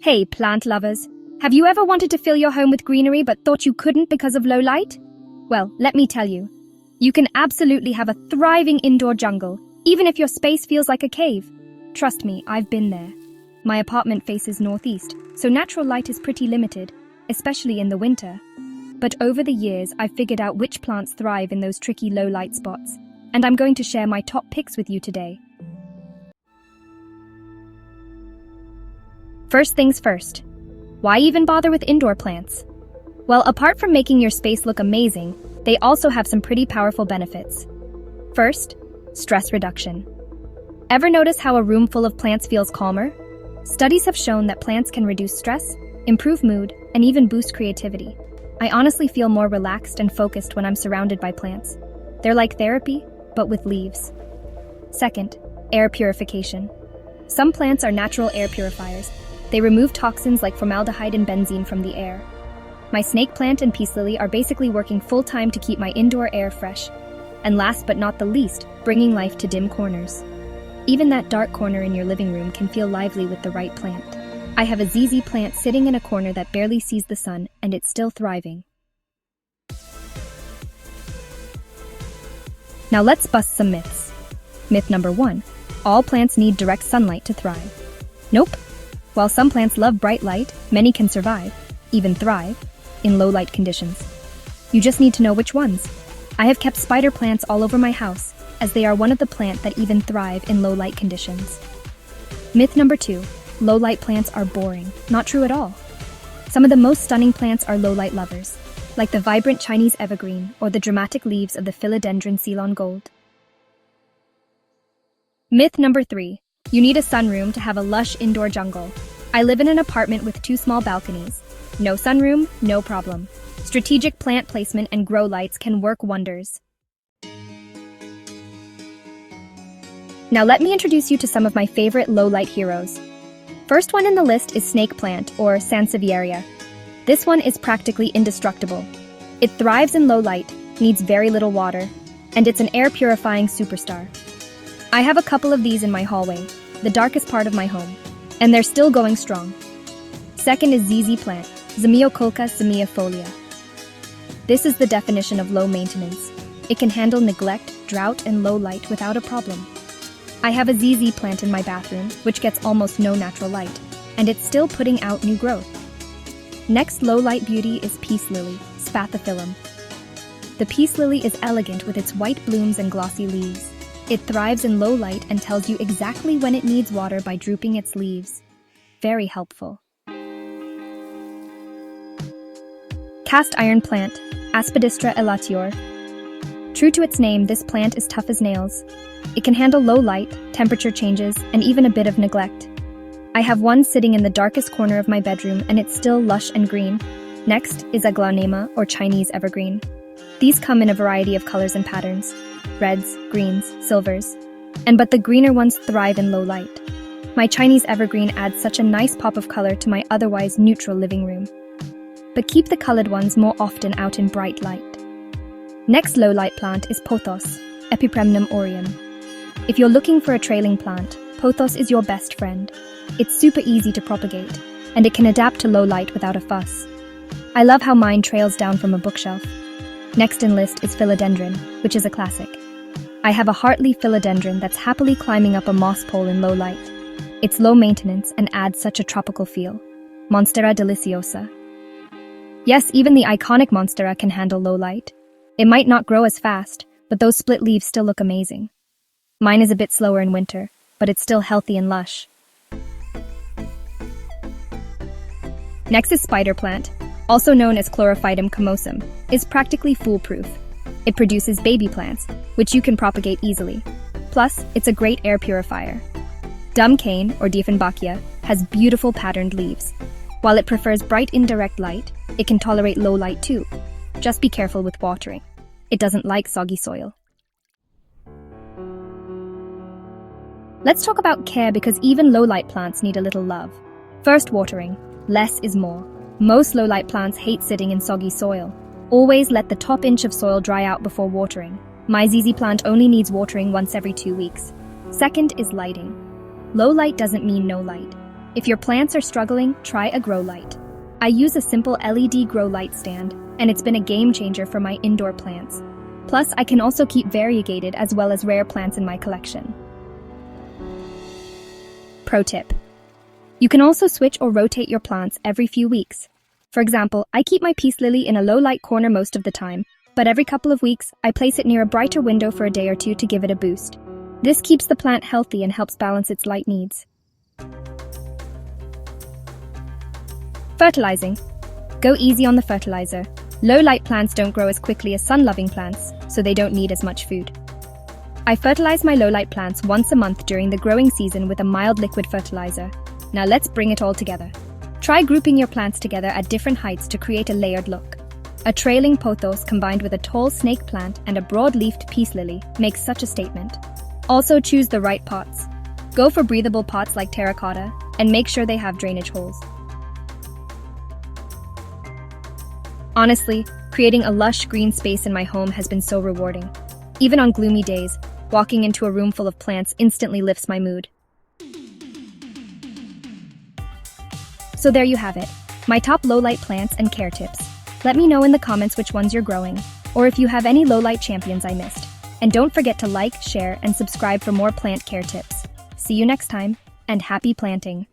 Hey, plant lovers. Have you ever wanted to fill your home with greenery but thought you couldn't because of low light? Well, let me tell you. You can absolutely have a thriving indoor jungle, even if your space feels like a cave. Trust me, I've been there. My apartment faces northeast, so natural light is pretty limited, especially in the winter. But over the years, I've figured out which plants thrive in those tricky low light spots, and I'm going to share my top picks with you today. First things first. Why even bother with indoor plants? Well, apart from making your space look amazing, they also have some pretty powerful benefits. First, stress reduction. Ever notice how a room full of plants feels calmer? Studies have shown that plants can reduce stress, improve mood, and even boost creativity. I honestly feel more relaxed and focused when I'm surrounded by plants. They're like therapy, but with leaves. Second, air purification. Some plants are natural air purifiers. They remove toxins like formaldehyde and benzene from the air. My snake plant and peace lily are basically working full-time to keep my indoor air fresh. And last but not the least, bringing life to dim corners. Even that dark corner in your living room can feel lively with the right plant. I have a ZZ plant sitting in a corner that barely sees the sun, and it's still thriving. Now let's bust some myths. Myth number 1. All plants need direct sunlight to thrive. Nope. While some plants love bright light, many can survive, even thrive, in low light conditions. You just need to know which ones. I have kept spider plants all over my house, as they are one of the plants that even thrive in low light conditions. Myth number 2. Low light plants are boring. Not true at all. Some of the most stunning plants are low light lovers, like the vibrant Chinese evergreen or the dramatic leaves of the philodendron Ceylon gold. Myth number 3. You need a sunroom to have a lush indoor jungle. I live in an apartment with 2 small balconies. No sunroom, no problem. Strategic plant placement and grow lights can work wonders. Now let me introduce you to some of my favorite low-light heroes. First one in the list is snake plant, or Sansevieria. This one is practically indestructible. It thrives in low light, needs very little water, and it's an air-purifying superstar. I have a couple of these in my hallway, the darkest part of my home, and they're still going strong. Second is ZZ plant, Zamioculca zamiifolia. This is the definition of low maintenance. It can handle neglect, drought, and low light without a problem. I have a ZZ plant in my bathroom, which gets almost no natural light, and it's still putting out new growth. Next low light beauty is peace lily, Spathiphyllum. The peace lily is elegant with its white blooms and glossy leaves. It thrives in low light and tells you exactly when it needs water by drooping its leaves. Very helpful. Cast iron plant, Aspidistra elatior. True to its name, this plant is tough as nails. It can handle low light, temperature changes, and even a bit of neglect. I have one sitting in the darkest corner of my bedroom, and it's still lush and green. Next is Aglaonema, or Chinese evergreen. These come in a variety of colors and patterns. Reds, greens, silvers. But the greener ones thrive in low light. My Chinese evergreen adds such a nice pop of color to my otherwise neutral living room. But keep the colored ones more often out in bright light. Next low light plant is Pothos, Epipremnum aureum. If you're looking for a trailing plant, Pothos is your best friend. It's super easy to propagate, and it can adapt to low light without a fuss. I love how mine trails down from a bookshelf. Next in list is philodendron, which is a classic. I have a heartleaf philodendron that's happily climbing up a moss pole in low light. It's low maintenance and adds such a tropical feel. Monstera deliciosa. Yes, even the iconic Monstera can handle low light. It might not grow as fast, but those split leaves still look amazing. Mine is a bit slower in winter, but it's still healthy and lush. Next is spider plant, also known as Chlorophytum comosum, is practically foolproof. It produces baby plants, which you can propagate easily. Plus, it's a great air purifier. Dumb cane, or Dieffenbachia, has beautiful patterned leaves. While it prefers bright indirect light, it can tolerate low light too. Just be careful with watering. It doesn't like soggy soil. Let's talk about care because even low-light plants need a little love. First, watering. Less is more. Most low-light plants hate sitting in soggy soil. Always let the top inch of soil dry out before watering. My ZZ plant only needs watering once every 2 weeks. Second is lighting. Low light doesn't mean no light. If your plants are struggling, try a grow light. I use a simple LED grow light stand, and it's been a game changer for my indoor plants. Plus, I can also keep variegated as well as rare plants in my collection. Pro tip: you can also switch or rotate your plants every few weeks. For example, I keep my peace lily in a low light corner most of the time, but every couple of weeks, I place it near a brighter window for a day or two to give it a boost. This keeps the plant healthy and helps balance its light needs. Fertilizing. Go easy on the fertilizer. Low-light plants don't grow as quickly as sun-loving plants, so they don't need as much food. I fertilize my low-light plants once a month during the growing season with a mild liquid fertilizer. Now let's bring it all together. Try grouping your plants together at different heights to create a layered look. A trailing pothos combined with a tall snake plant and a broad-leafed peace lily makes such a statement. Also choose the right pots. Go for breathable pots like terracotta, and make sure they have drainage holes. Honestly, creating a lush green space in my home has been so rewarding. Even on gloomy days, walking into a room full of plants instantly lifts my mood. So there you have it, my top low-light plants and care tips. Let me know in the comments which ones you're growing, or if you have any low-light champions I missed. And don't forget to like, share, and subscribe for more plant care tips. See you next time, and happy planting!